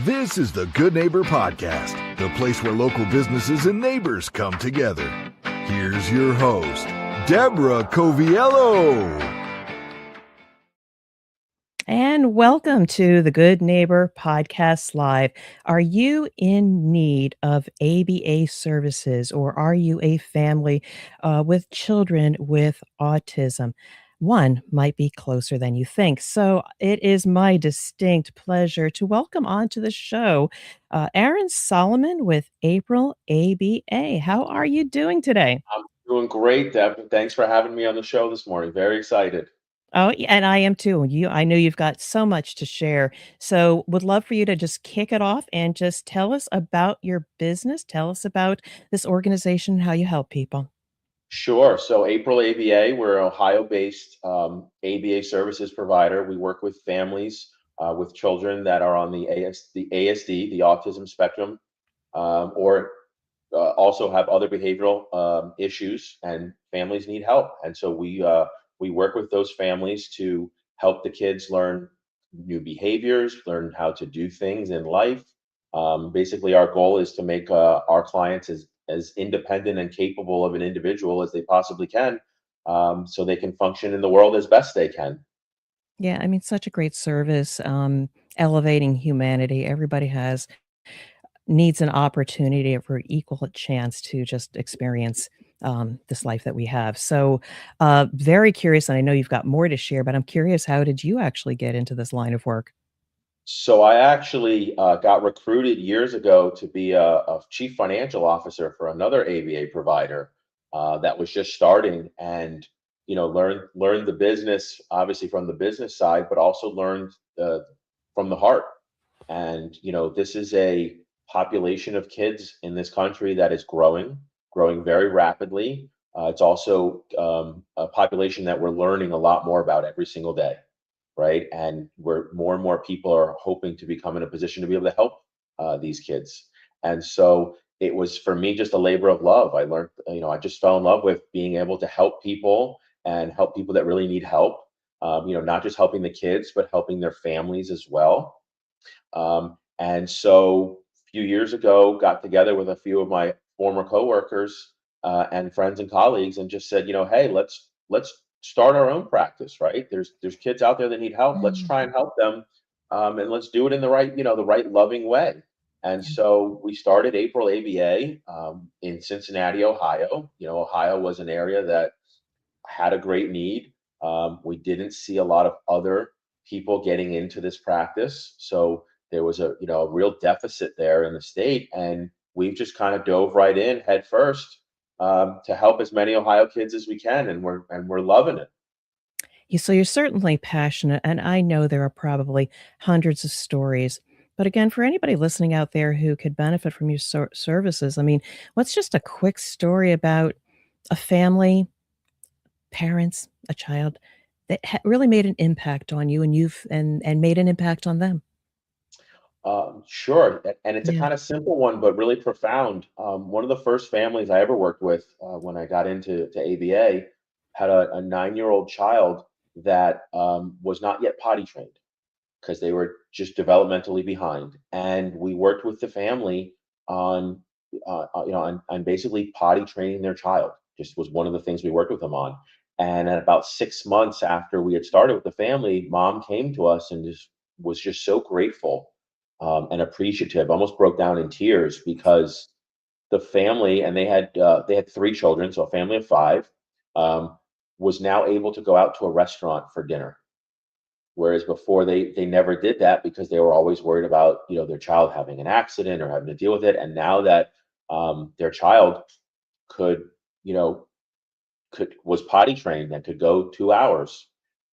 This is the Good Neighbor Podcast, the place where local businesses and neighbors come together. Here's your host, Deborah Coviello. And welcome to the Good Neighbor Podcast Live. Are you in need of ABA services, or are you a family with children with autism? One might be closer than you think. So it is my distinct pleasure to welcome onto the show Aaron Solomon with April ABA. How are you doing today? I'm doing great, Deb. Thanks for having me on the show this morning. Very excited. Oh, yeah, and I am too. I know you've got so much to share. So would love for you to just kick it off and just tell us about your business. Tell us about this organization, how you help people. Sure. So April ABA, we're an Ohio-based ABA services provider. We work with families with children that are on the ASD, the autism spectrum, or also have other behavioral issues, and families need help. And so we work with those families to help the kids learn new behaviors, learn how to do things in life. Basically, our goal is to make our clients as independent and capable of an individual as they possibly can, so they can function in the world as best they can. Yeah, I mean, such a great service, elevating humanity. Everybody has needs an opportunity for equal chance to just experience this life that we have. So, very curious, and I know you've got more to share, but I'm curious, how did you actually get into this line of work? So I actually got recruited years ago to be a chief financial officer for another ABA provider that was just starting, and learned the business obviously from the business side, but also learned from the heart. And this is a population of kids in this country that is growing very rapidly. It's also a population that we're learning a lot more about every single day, right? And where more and more people are hoping to become in a position to be able to help these kids. And so it was for me just a labor of love. I learned, I just fell in love with being able to help people and help people that really need help. Not just helping the kids, but helping their families as well. And so a few years ago, got together with a few of my former coworkers and friends and colleagues, and just said, hey, let's start our own practice. Right? There's kids out there that need help. Let's try and help them, and let's do it in the right loving way. And so we started April ABA in Cincinnati, Ohio. Ohio was an area that had a great need. We didn't see a lot of other people getting into this practice, so there was a real deficit there in the state, and we've just kind of dove right in head first to help as many Ohio kids as we can, and we're loving it. So you're certainly passionate, and I know there are probably hundreds of stories. But again, for anybody listening out there who could benefit from your services, I mean, what's just a quick story about a family, parents, a child that really made an impact on you, and and made an impact on them? Sure, and it's a Yeah. kind of simple one, but really profound. One of the first families I ever worked with when I got into ABA had a 9-year-old child that was not yet potty trained because they were just developmentally behind, and we worked with the family on on basically potty training their child. Just was one of the things we worked with them on. And at about 6 months after we had started with the family, mom came to us and just was just so grateful and appreciative, almost broke down in tears because the family, and they had 3 children, so a family of 5, um, was now able to go out to a restaurant for dinner. Whereas before they never did that because they were always worried about their child having an accident or having to deal with it. And now that their child could you know was potty trained and could go 2 hours,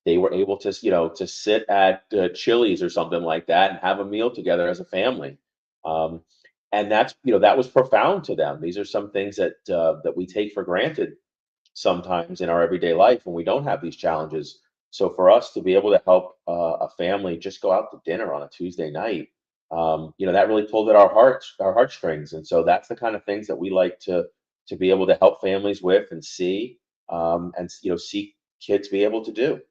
they were able to sit at Chili's or something like that and have a meal together as a family. Um, and that was profound to them. These are some things that we take for granted sometimes in our everyday life when we don't have these challenges. So for us to be able to help a family just go out to dinner on a Tuesday night, that really pulled at our heartstrings. And so that's the kind of things that we like to be able to help families with and see, and see kids be able to do.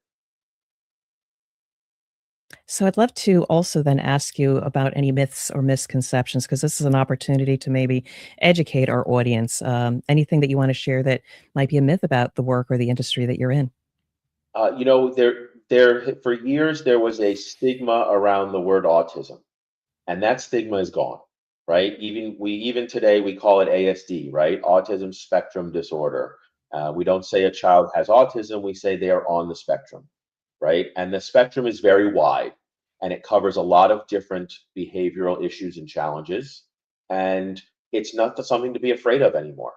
So I'd love to also then ask you about any myths or misconceptions, because this is an opportunity to maybe educate our audience. Anything that you want to share that might be a myth about the work or the industry that you're in? There for years there was a stigma around the word autism, and that stigma is gone, right? Even today we call it ASD, right? Autism spectrum disorder. We don't say a child has autism; we say they are on the spectrum, right? And the spectrum is very wide, and it covers a lot of different behavioral issues and challenges, and it's not something to be afraid of anymore,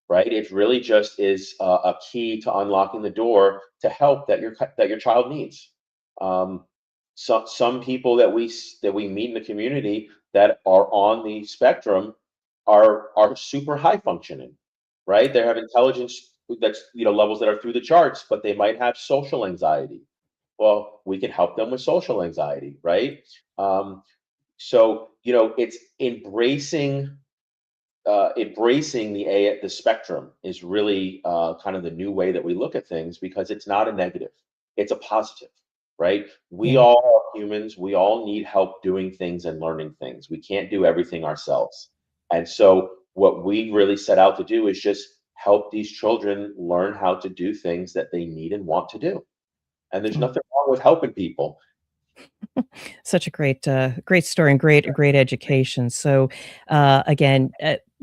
right? It really just is a key to unlocking the door to help that your child needs. Um, some people that we meet in the community that are on the spectrum are super high functioning, right? They have intelligence that's levels that are through the charts, but they might have social anxiety. Well, we can help them with social anxiety, right? Um, so it's embracing the spectrum is really kind of the new way that we look at things, because it's not a negative, it's a positive, right? We Yeah. all are humans. We all need help doing things and learning things. We can't do everything ourselves. And so what we really set out to do is just help these children learn how to do things that they need and want to do. And there's Mm. nothing wrong with helping people. Such a great story and great education. So, again,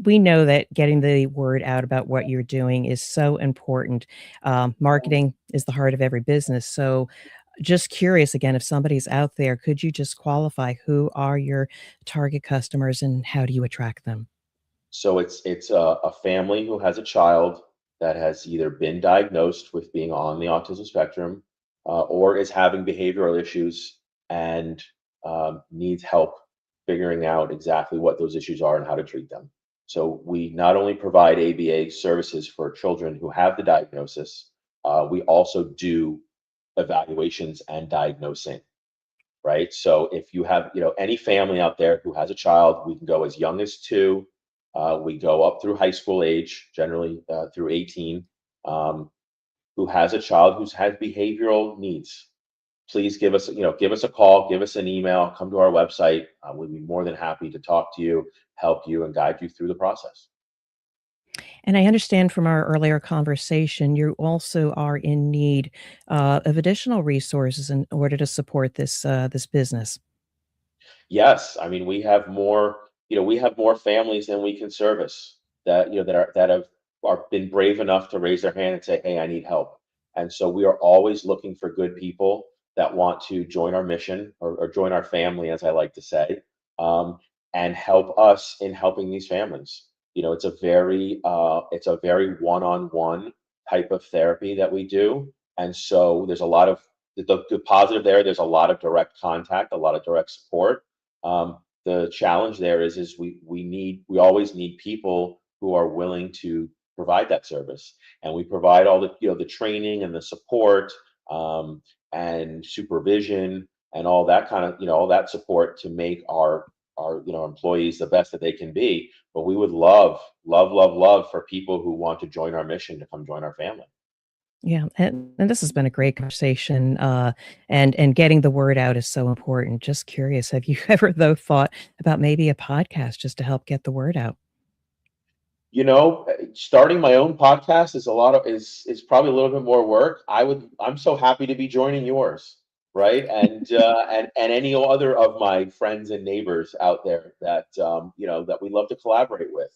we know that getting the word out about what you're doing is so important. Marketing is the heart of every business. So, just curious again, if somebody's out there, could you just qualify who are your target customers and how do you attract them? So it's a family who has a child that has either been diagnosed with being on the autism spectrum, or is having behavioral issues and needs help figuring out exactly what those issues are and how to treat them. So we not only provide ABA services for children who have the diagnosis, we also do evaluations and diagnosing, right? So if you have, any family out there who has a child, we can go as young as 2. We go up through high school age, generally through 18, um, who has a child who's had behavioral needs. Please give us a call, give us an email, come to our website. We'd be more than happy to talk to you, help you, and guide you through the process. And I understand from our earlier conversation, you also are in need of additional resources in order to support this business. Yes, I mean, we have more families than we can service that, that have been brave enough to raise their hand and say, "Hey, I need help." And so we are always looking for good people that want to join our mission, or join our family, as I like to say, um, and help us in helping these families. It's a very one-on-one type of therapy that we do, and so there's a lot of the positive there. There's a lot of direct contact, a lot of direct support. The challenge there is we always need people who are willing to provide that service, and we provide all the training and the support, and supervision and all that kind of all that support to make our employees the best that they can be. But we would love for people who want to join our mission to come join our family. Yeah, and this has been a great conversation, and getting the word out is so important. Just curious, have you ever though thought about maybe a podcast just to help get the word out? Starting my own podcast is a lot of is probably a little bit more work. I'm so happy to be joining yours, right? And any other of my friends and neighbors out there that that we love to collaborate with.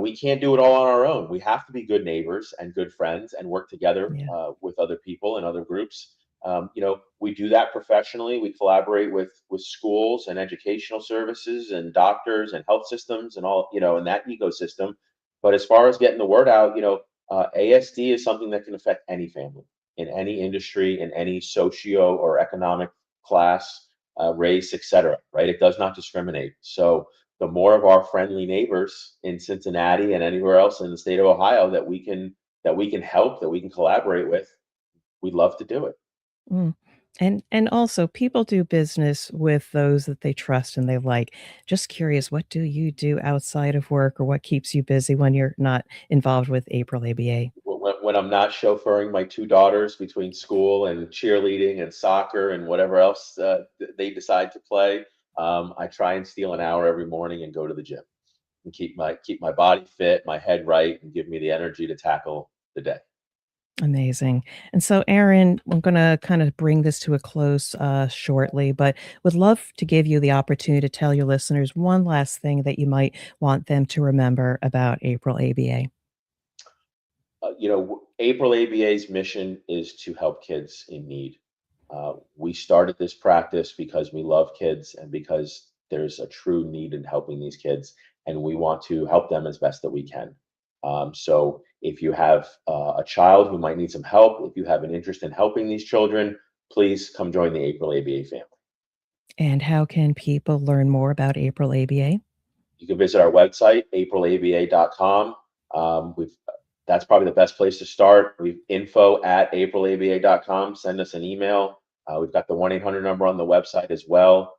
We can't do it all on our own. We have to be good neighbors and good friends and work together Yeah. with other people and other groups. We do that professionally. We collaborate with schools and educational services and doctors and health systems and all, in that ecosystem. But as far as getting the word out, ASD is something that can affect any family in any industry, in any socio or economic class, race, etc. Right? It does not discriminate. So the more of our friendly neighbors in Cincinnati and anywhere else in the state of Ohio that we can help, that we can collaborate with, we'd love to do it. Mm. And also people do business with those that they trust and they like. Just curious, what do you do outside of work or what keeps you busy when you're not involved with April ABA? when I'm not chauffeuring my two daughters between school and cheerleading and soccer and whatever else they decide to play, I try and steal an hour every morning and go to the gym and keep my body fit, my head right, and give me the energy to tackle the day. Amazing. And so, Aaron, I'm going to kind of bring this to a close shortly, but would love to give you the opportunity to tell your listeners one last thing that you might want them to remember about April ABA. April ABA's mission is to help kids in need. We started this practice because we love kids and because there's a true need in helping these kids, and we want to help them as best that we can. So, if you have a child who might need some help, if you have an interest in helping these children, please come join the April ABA family. And how can people learn more about April ABA? You can visit our website, aprilaba.com. That's probably the best place to start. We've info@aprilaba.com. Send us an email. We've got the 1-800 number on the website as well.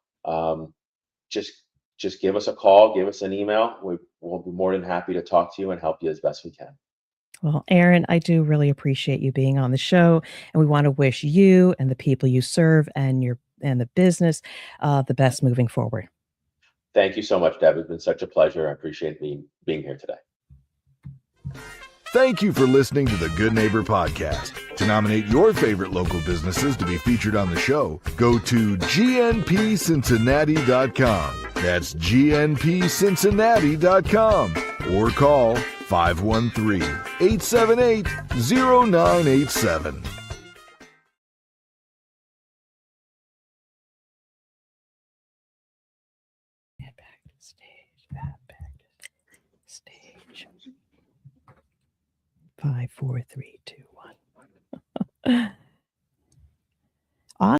Just just give us a call, give us an email. We'll be more than happy to talk to you and help you as best we can. Well, Aaron, I do really appreciate you being on the show, and we want to wish you and the people you serve and the business the best moving forward. Thank you so much, Deb. It's been such a pleasure. I appreciate being here today. Thank you for listening to the Good Neighbor Podcast. To nominate your favorite local businesses to be featured on the show, go to gnpcincinnati.com. That's gnpcincinnati.com or call 513-878-0987. Back to stage. Back to stage. 5, 4, 3, 2, 1.